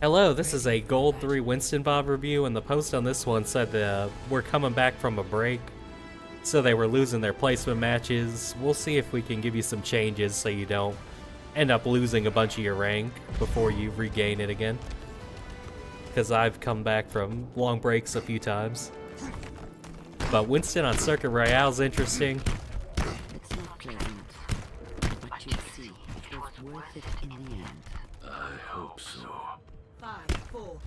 Hello, this is a Gold 3 Winston VOD review, and the post on this one said we're coming back from a break, so they were losing their placement matches. We'll see if we can give you some changes so you don't end up losing a bunch of your rank before you regain it again. Because I've come back from long breaks a few times. But Winston on Circuit Royale is interesting. It's not pleasant, but you see, it's worth it in the end. I hope so.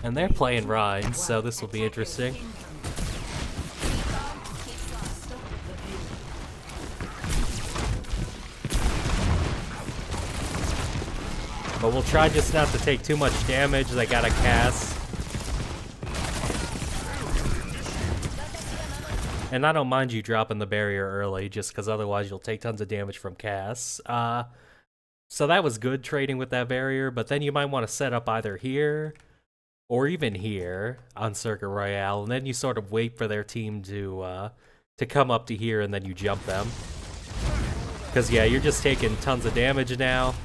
And they're playing Rhine, so this will be interesting. But we'll try just not to take too much damage. They got a cast. And I don't mind you dropping the barrier early, just because otherwise you'll take tons of damage from casts. So that was good trading with that barrier, but then you might want to set up either here or even here on Circuit Royale, and then you sort of wait for their team to come up to here, and then you jump them. Because, yeah, you're just taking tons of damage now.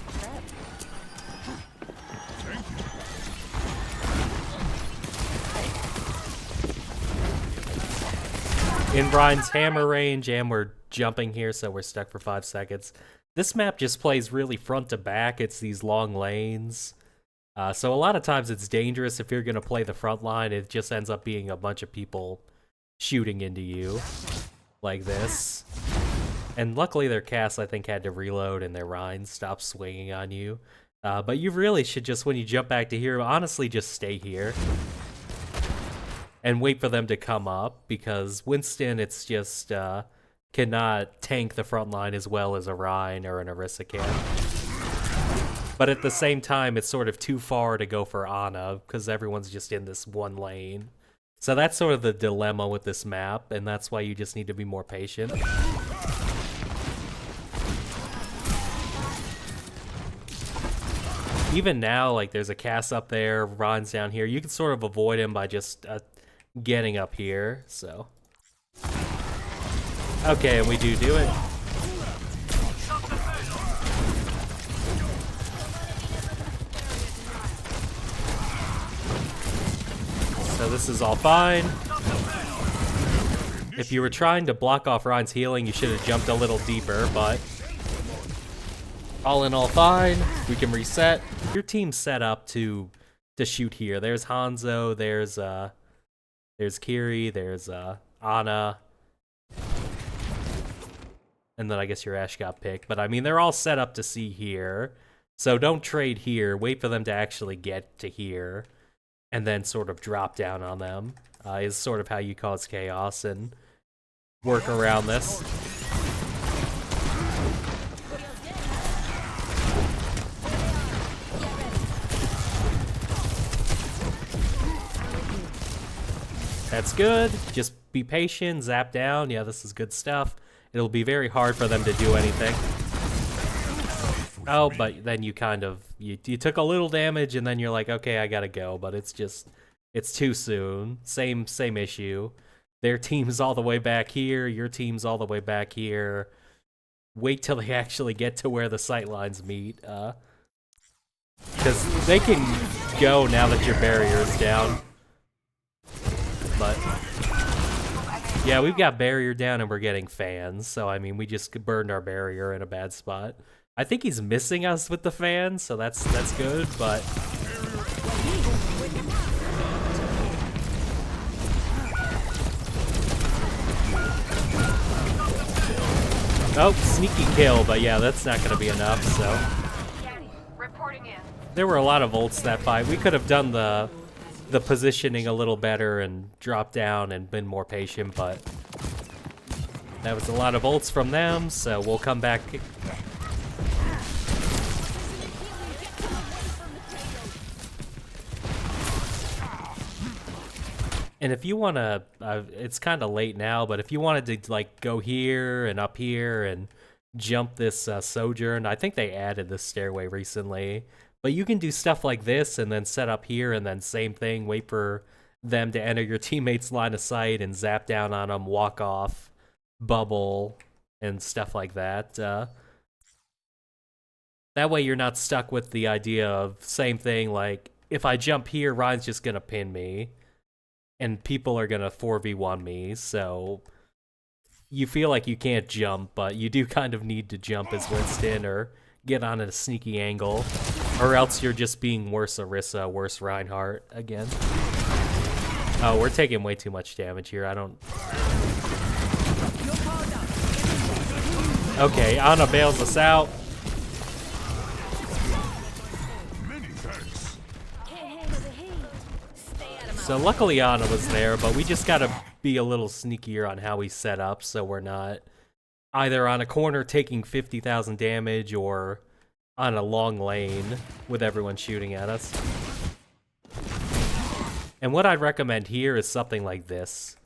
In Brian's hammer range, and we're jumping here, so we're stuck for 5 seconds. This map just plays really front to back. It's these long lanes. So a lot of times it's dangerous if you're going to play the front line. It just ends up being a bunch of people shooting into you like this. And luckily their cast, I think, had to reload and their Rhine stopped swinging on you. But you really should just, when you jump back to here, honestly just stay here. And wait for them to come up, because Winston, it's just, cannot tank the front line as well as a Rhine or an Orisa can. But at the same time, it's sort of too far to go for Ana, because everyone's just in this one lane. So that's sort of the dilemma with this map, and that's why you just need to be more patient. Even now, like, there's a cast up there, Ron's down here. You can sort of avoid him by just getting up here, so. Okay, and we do it. So this is all fine. If you were trying to block off Ryan's healing, you should have jumped a little deeper, but all in all fine. We can reset. Your team's set up to shoot here. There's Hanzo, there's Kiri, there's Ana. And then I guess your Ashe got picked. But I mean, they're all set up to see here. So don't trade here. Wait for them to actually get to here. And then sort of drop down on them. Is sort of how you cause chaos and work around this. That's good. Just be patient, zap down. Yeah, this is good stuff. It'll be very hard for them to do anything. Oh, but then you kind of, you took a little damage and then you're like, okay, I gotta go, but it's just, it's too soon. Same issue. Their team's all the way back here, your team's all the way back here. Wait till they actually get to where the sight lines meet. Because they can go now that your barrier is down. But yeah, we've got barrier down and we're getting fans, so I mean, we just burned our barrier in a bad spot. I think he's missing us with the fans, so that's good, but oh, sneaky kill, but yeah, that's not gonna be enough, so there were a lot of ults that fight. We could have done the positioning a little better and dropped down and been more patient, but that was a lot of ults from them, so we'll come back. And if you want to, it's kind of late now, but if you wanted to like go here and up here and jump this Sojourn, I think they added this stairway recently. But you can do stuff like this and then set up here and then same thing, wait for them to enter your teammate's line of sight and zap down on them, walk off, bubble, and stuff like that. That way you're not stuck with the idea of same thing, like if I jump here, Ryan's just gonna pin me, and people are gonna 4v1 me, so you feel like you can't jump, but you do kind of need to jump as Winston or get on a sneaky angle, or else you're just being worse Orisa, worse Reinhardt again. Oh, we're taking way too much damage here. I don't... Okay, Ana bails us out. So luckily Ana was there, but we just gotta be a little sneakier on how we set up so we're not either on a corner taking 50,000 damage or on a long lane with everyone shooting at us. And what I'd recommend here is something like this.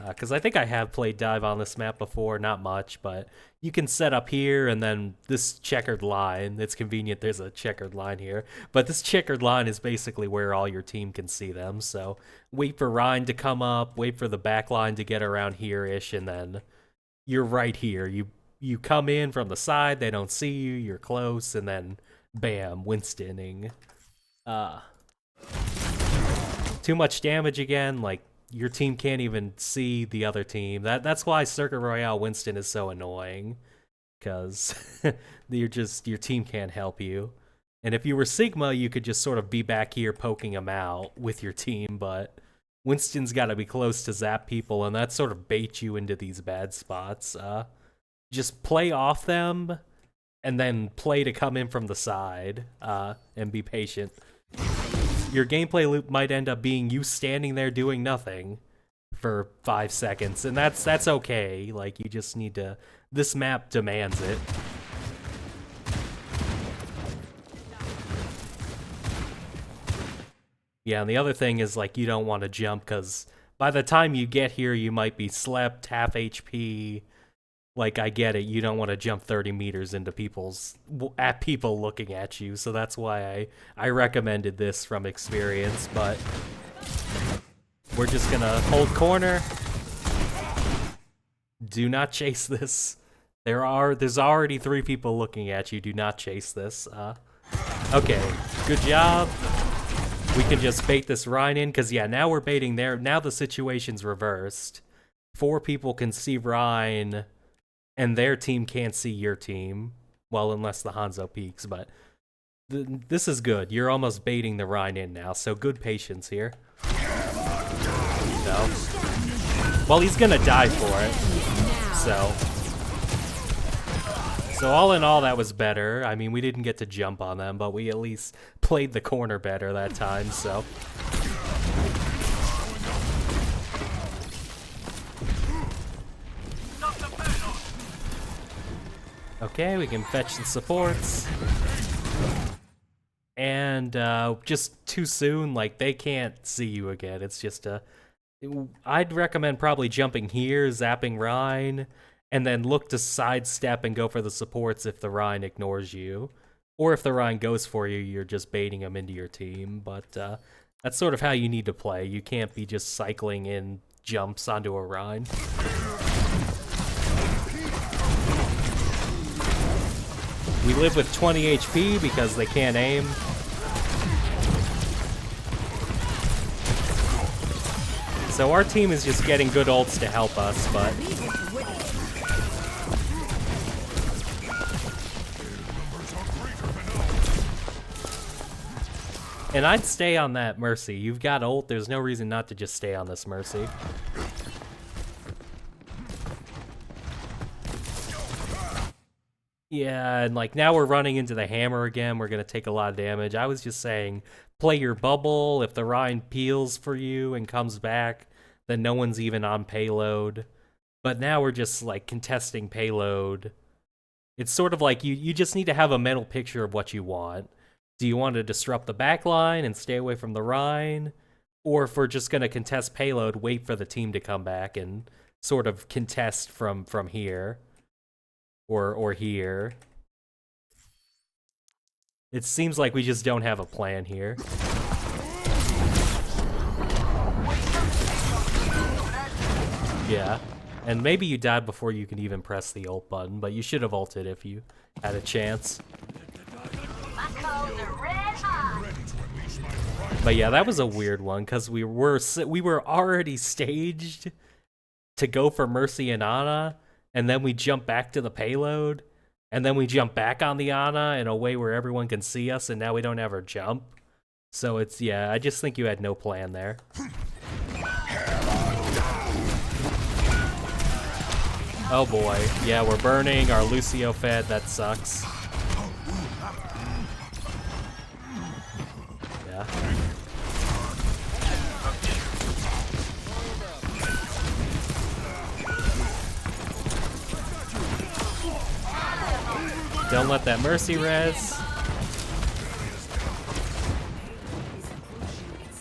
Because I think I have played dive on this map before, not much, but you can set up here and then this checkered line. It's convenient there's a checkered line here, but this checkered line is basically where all your team can see them. So wait for Ryan to come up, wait for the back line to get around here-ish, and then you're right here. You come in from the side, they don't see you, you're close, and then bam, Winstoning. Too much damage again, like your team can't even see the other team. That's why Circuit Royale Winston is so annoying, because your team can't help you. And if you were Sigma, you could just sort of be back here poking them out with your team, but Winston's got to be close to zap people, and that sort of baits you into these bad spots. Just play off them, and then play to come in from the side, and be patient. Your gameplay loop might end up being you standing there doing nothing for 5 seconds, and that's okay. Like, you just need to... This map demands it. Yeah, and the other thing is, like, you don't want to jump, because by the time you get here, you might be slept, half HP. Like, I get it, you don't want to jump 30 meters into people looking at you, so that's why I recommended this from experience, but we're just gonna hold corner. Do not chase this. There's already 3 people looking at you, do not chase this. Okay, good job. We can just bait this Rhine in, because yeah, now we're baiting there. Now the situation's reversed. 4 people can see Rhine, and their team can't see your team. Well, unless the Hanzo peeks, but this is good. You're almost baiting the Rhine in now, so good patience here. No. Well, he's gonna die for it, So all in all, that was better. I mean, we didn't get to jump on them, but we at least played the corner better that time, so... Okay, we can fetch the supports. And just too soon, like, they can't see you again. It's just I'd recommend probably jumping here, zapping Rhine, and then look to sidestep and go for the supports if the Rhine ignores you. Or if the Rhine goes for you, you're just baiting them into your team. But that's sort of how you need to play. You can't be just cycling in jumps onto a Rhine. We live with 20 HP because they can't aim. So our team is just getting good ults to help us, but... And I'd stay on that Mercy. You've got ult, there's no reason not to just stay on this Mercy. Yeah, and like now we're running into the hammer again. We're gonna take a lot of damage. I was just saying, play your bubble. If the Rhine peels for you and comes back, then no one's even on payload. But now we're just like contesting payload. It's sort of like you just need to have a mental picture of what you want. Do you want to disrupt the back line and stay away from the Rhine? Or if we're just gonna contest payload, wait for the team to come back and sort of contest from here. Or here. It seems like we just don't have a plan here. Yeah. And maybe you died before you can even press the ult button, but you should have ulted if you had a chance. My calls are red hot. But yeah, that was a weird one because we were already staged to go for Mercy and Ana, and then we jump back to the payload, and then we jump back on the Ana in a way where everyone can see us, and now we don't have our jump. So it's, yeah, I just think you had no plan there. Oh boy, yeah, we're burning our Lucio Fed, that sucks. Yeah. Don't let that Mercy res.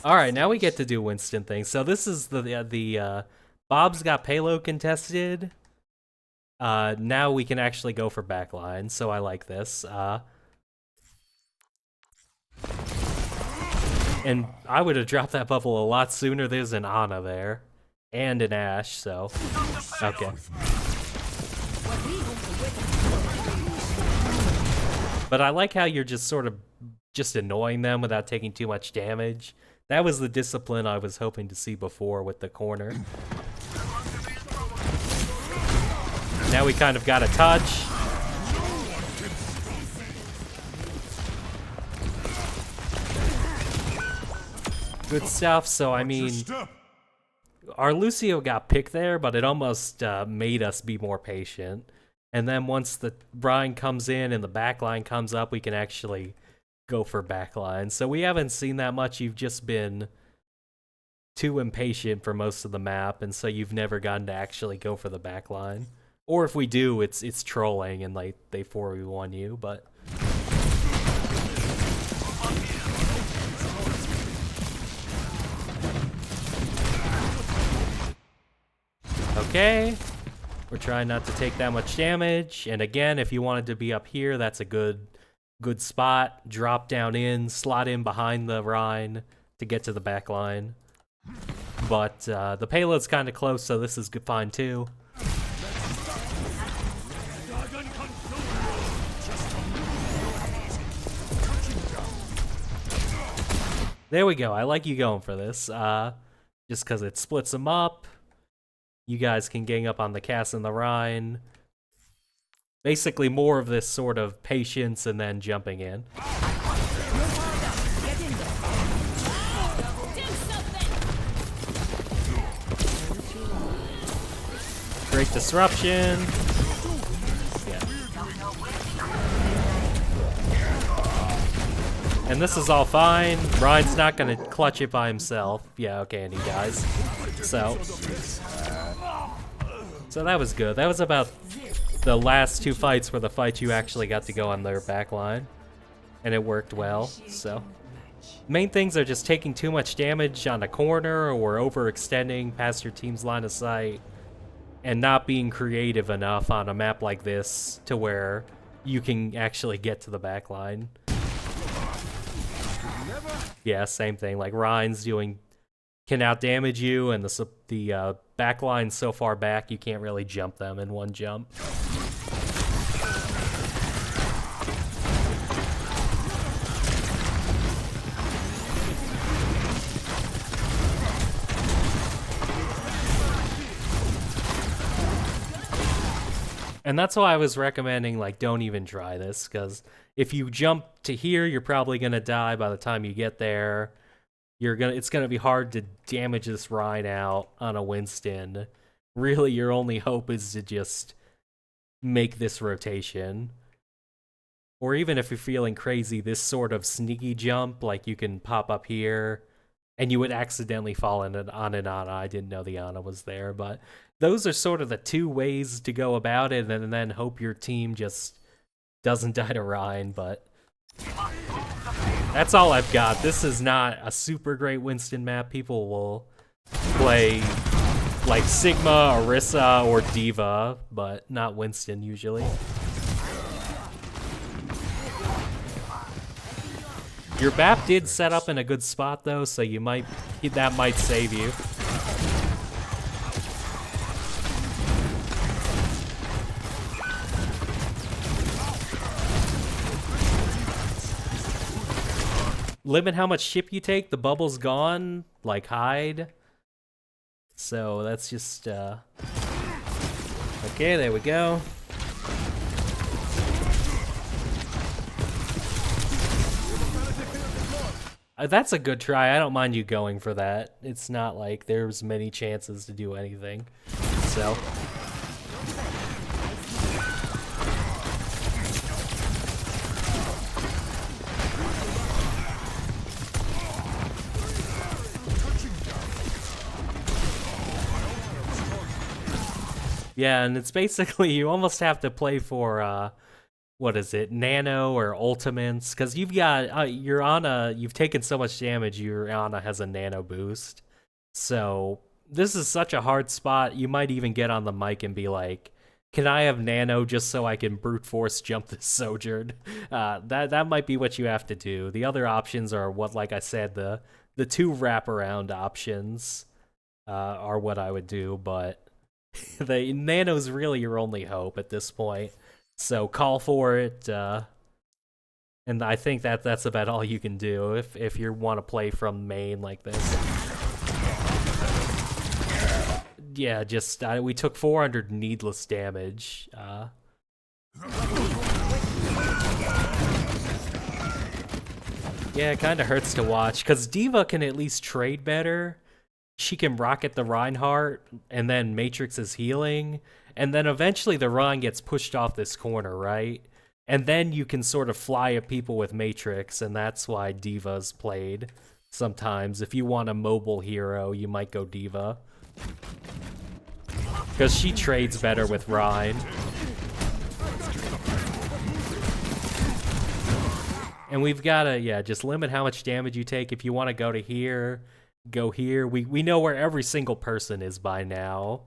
Alright, now we get to do Winston things. So this is the Bob's got payload contested. Now we can actually go for backline, so I like this. And I would have dropped that bubble a lot sooner. There's an Ana there. And an Ashe, so... Okay. But I like how you're just sort of just annoying them without taking too much damage. That was the discipline I was hoping to see before with the corner. Now we kind of got a touch. Good stuff, so I mean... Our Lucio got picked there, but it almost made us be more patient. And then once the Rhine comes in and the backline comes up, we can actually go for backline. So we haven't seen that much. You've just been too impatient for most of the map, and so you've never gotten to actually go for the backline. Or if we do, it's trolling and like they 4v1 you, but... Okay, we're trying not to take that much damage, and again, if you wanted to be up here, that's a good spot. Drop down in, slot in behind the Rhine to get to the back line. But the payload's kind of close, so this is fine too. There we go, I like you going for this, just because it splits them up. You guys can gang up on the Cass and the Rhine. Basically more of this sort of patience and then jumping in. Great disruption. Yeah. And this is all fine. Ryan's not gonna clutch it by himself. Yeah, okay, and he dies. So that was good. That was about the last two fights were the fights you actually got to go on their back line. And it worked well, so. Main things are just taking too much damage on a corner or overextending past your team's line of sight and not being creative enough on a map like this to where you can actually get to the back line. Yeah, same thing. Like Ryan's can outdamage you, and the back line's so far back you can't really jump them in one jump. And that's why I was recommending, like, don't even try this, because if you jump to here, you're probably gonna die by the time you get there. It's gonna be hard to damage this Rhine out on a Winston. Really, your only hope is to just make this rotation. Or even if you're feeling crazy, this sort of sneaky jump, like you can pop up here, and you would accidentally fall on an Ana. I didn't know the Ana was there, but those are sort of the two ways to go about it, and then hope your team just doesn't die to Rhine, but... That's all I've got. This is not a super great Winston map. People will play like Sigma, Orisa, or Diva, but not Winston usually. Your BAP did set up in a good spot though, so that might save you. limit how much chip you take. The bubble's gone, like hide. So that's just, okay, there we go. That's a good try. I don't mind you going for that. It's not like there's many chances to do anything. So. Yeah, and it's basically, you almost have to play for, what is it, nano or ultimates, because you've got, your Ana, you've taken so much damage, your Ana has a nano boost. So, this is such a hard spot, you might even get on the mic and be like, can I have nano just so I can brute force jump this Sojourn? That might be what you have to do. The other options are what, like I said, the two wraparound options are what I would do, but the nano's really your only hope at this point. So call for it, and I think that's about all you can do if you want to play from main like this. Yeah, just we took 400 needless damage. Yeah, it kind of hurts to watch because D.Va can at least trade better. She can rocket the Reinhardt, and then Matrix is healing, and then eventually the Rein gets pushed off this corner, right? And then you can sort of fly at people with Matrix, and that's why D.Va's played sometimes. If you want a mobile hero, you might go D.Va. Because she trades better with Rein. And we've got to, yeah, just limit how much damage you take. If you want to go to here, go here. We know where every single person is by now.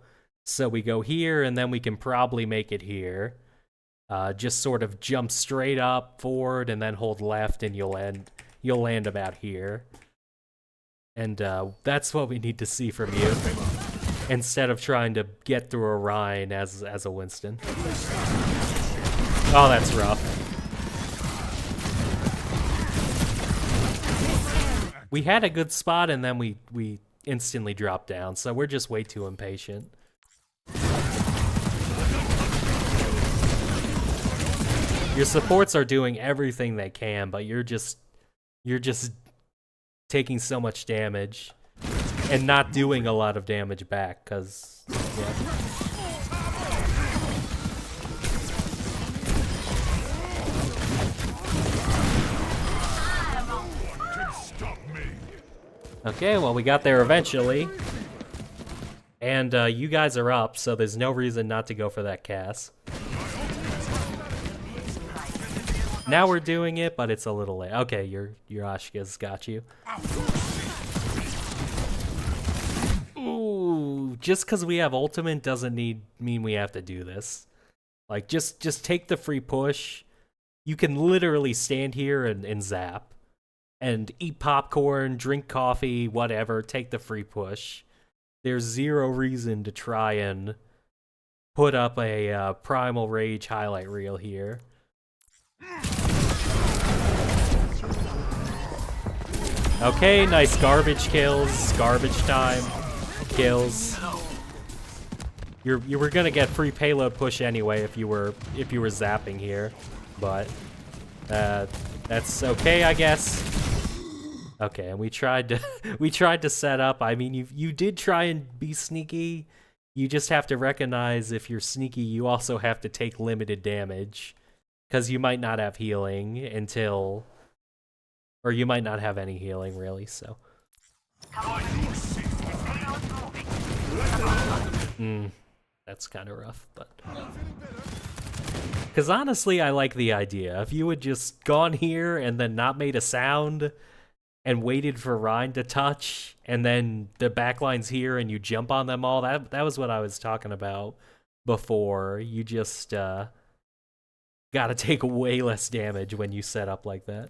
So we go here, and then we can probably make it here. Just sort of jump straight up, forward, and then hold left, and you'll land about here. And that's what we need to see from you, instead of trying to get through a Rein as a Winston. Oh, that's rough. We had a good spot, and then we instantly dropped down, so we're just way too impatient. Your supports are doing everything they can, but you're just taking so much damage and not doing a lot of damage back, because, yeah. Okay, well, we got there eventually. And you guys are up, so there's no reason not to go for that Cass. Now we're doing it, but it's a little late. Okay, your Ashka's got you. Ooh, just because we have ultimate doesn't mean we have to do this. Like, just take the free push. You can literally stand here and zap. And eat popcorn, drink coffee, whatever, take the free push. There's zero reason to try and put up a Primal Rage highlight reel here. Okay, nice garbage kills, garbage time kills. You were gonna get free payload push anyway if you were zapping here, but that's okay, I guess. Okay, and we tried to set up. I mean, you did try and be sneaky. You just have to recognize if you're sneaky, you also have to take limited damage, because you might not have healing until, or you might not have any healing really. So. That's kind of rough, but. Because honestly, I like the idea. If you had just gone here and then not made a sound, and waited for Rein to touch, and then the backline's here and you jump on them all, that was what I was talking about before. You just gotta take way less damage when you set up like that.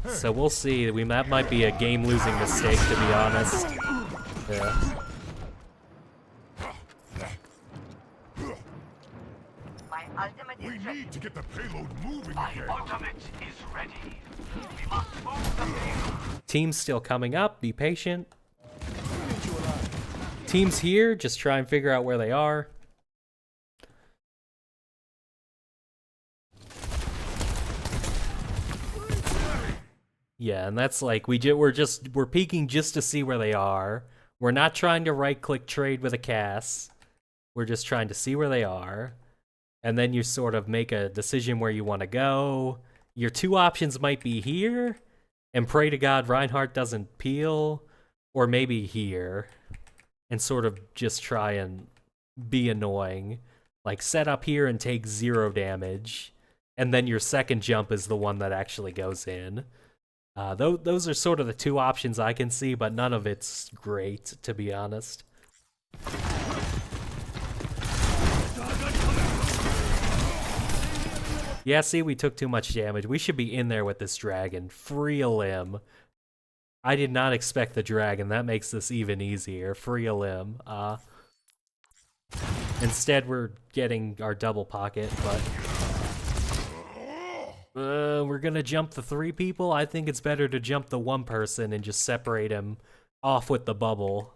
So we'll see. That might be a game-losing mistake, to be honest. Yeah. My ultimate is ready. to get the payload moving My again. ultimate is ready. We must move the payload. Team's still coming up. Be patient. Team's here. Just try and figure out where they are. Yeah, and that's like we're peeking just to see where they are. We're not trying to right-click trade with a Cass. We're just trying to see where they are. And then you sort of make a decision where you want to go. Your two options might be here, and pray to God Reinhardt doesn't peel, or maybe here, and sort of just try and be annoying. Like, set up here and take 0 damage, and then your second jump is the one that actually goes in. Those are sort of the two options I can see, but none of it's great, to be honest. Yeah, see, we took too much damage. We should be in there with this dragon. Free a limb. I did not expect the dragon. That makes this even easier. Free a limb. Instead, we're getting our double pocket, but... we're gonna jump the 3 people. I think it's better to jump the 1 person and just separate him off with the bubble.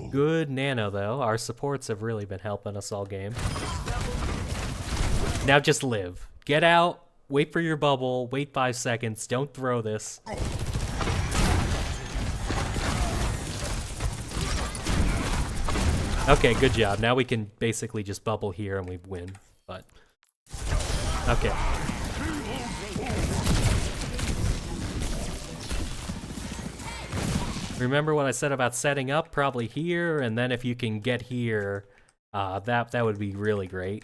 Good nano, though. Our supports have really been helping us all game. Now just live. Get out, wait for your bubble, wait 5 seconds, don't throw this. Okay, good job. Now we can basically just bubble here and we win, but... Okay. Remember what I said about setting up? Probably here, and then if you can get here, that would be really great.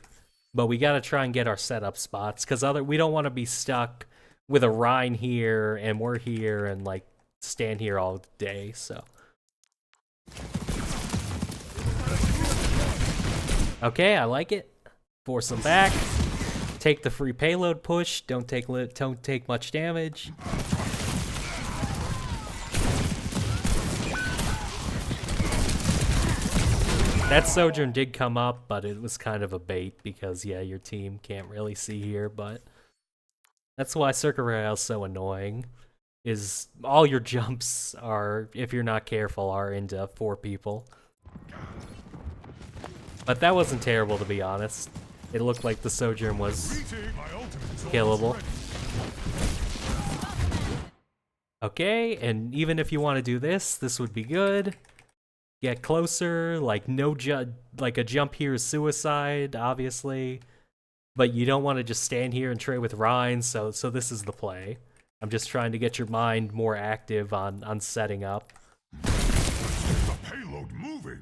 But we gotta try and get our setup spots, because we don't want to be stuck with a Rhine here, and we're here, and like, stand here all day, so... Okay, I like it. Force them back. Take the free payload push. Don't take much damage. That Sojourn did come up, but it was kind of a bait because, yeah, your team can't really see here, but that's why Circuit Rail's so annoying, is all your jumps are, if you're not careful, are into 4 people. But that wasn't terrible, to be honest. It looked like the Sojourn was killable. Okay, and even if you want to do this, this would be good. Get closer, like like a jump here is suicide, obviously. But you don't want to just stand here and trade with Rhine, so this is the play. I'm just trying to get your mind more active on setting up.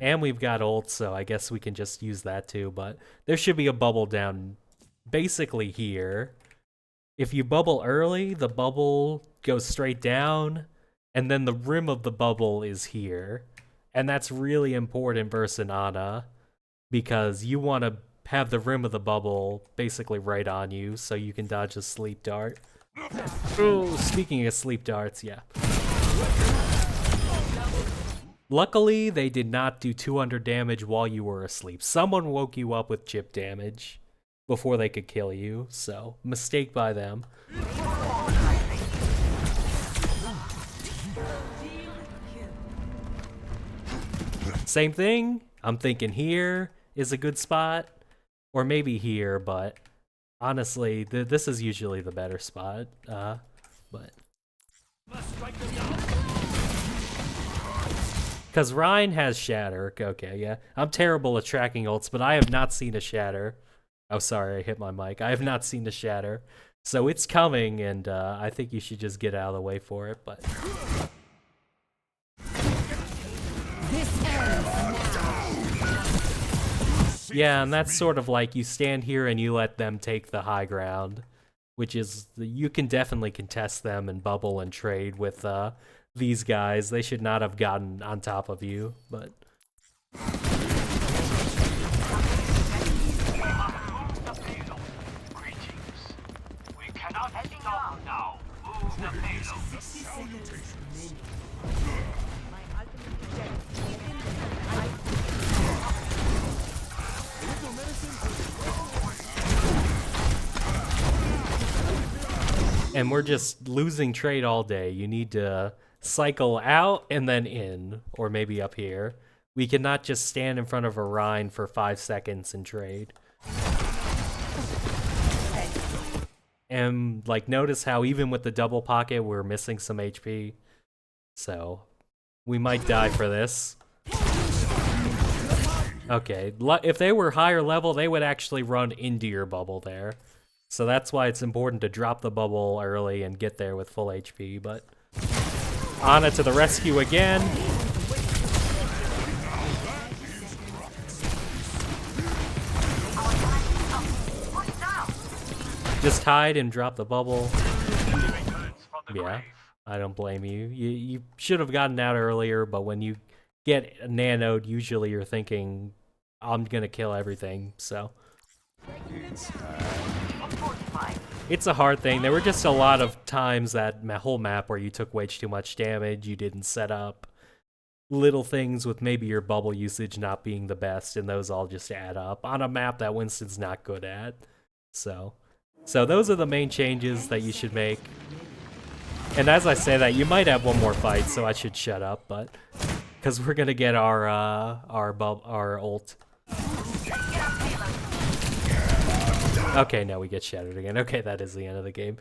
And we've got ult, so I guess we can just use that too, but there should be a bubble down basically here. If you bubble early, the bubble goes straight down, and then the rim of the bubble is here. And that's really important versus Ana, because you want to have the rim of the bubble basically right on you, so you can dodge a sleep dart. Oh, speaking of sleep darts, yeah. Luckily, they did not do 200 damage while you were asleep. Someone woke you up with chip damage before they could kill you, so mistake by them. Same thing, I'm thinking here is a good spot, or maybe here, but honestly, this is usually the better spot, but... Because Rhine has Shatter. Okay, yeah. I'm terrible at tracking ults, but I have not seen a Shatter. Oh, sorry, I hit my mic. I have not seen a Shatter. So it's coming, and I think you should just get out of the way for it, but... Yeah, and that's sort of like you stand here and you let them take the high ground, which is, you can definitely contest them and bubble and trade with these guys. They should not have gotten on top of you, but... and we're just losing trade all day. You need to cycle out and then in, or maybe up here. We cannot just stand in front of a Rhine for 5 seconds and trade. And like, notice how even with the double pocket, we're missing some HP. So we might die for this. Okay, if they were higher level, they would actually run into your bubble there. So that's why it's important to drop the bubble early and get there with full HP, but Ana to the rescue again. Just hide and drop the bubble. Yeah, I don't blame you. You should have gotten out earlier, but when you get nanoed, usually you're thinking, I'm gonna kill everything, so. It's a hard thing. There were just a lot of times that whole map where you took way too much damage, you didn't set up. Little things with maybe your bubble usage not being the best, and those all just add up on a map that Winston's not good at. So those are the main changes that you should make. And as I say that, you might have one more fight, so I should shut up, but because we're gonna get our ult. Okay, now we get shattered again. Okay, that is the end of the game.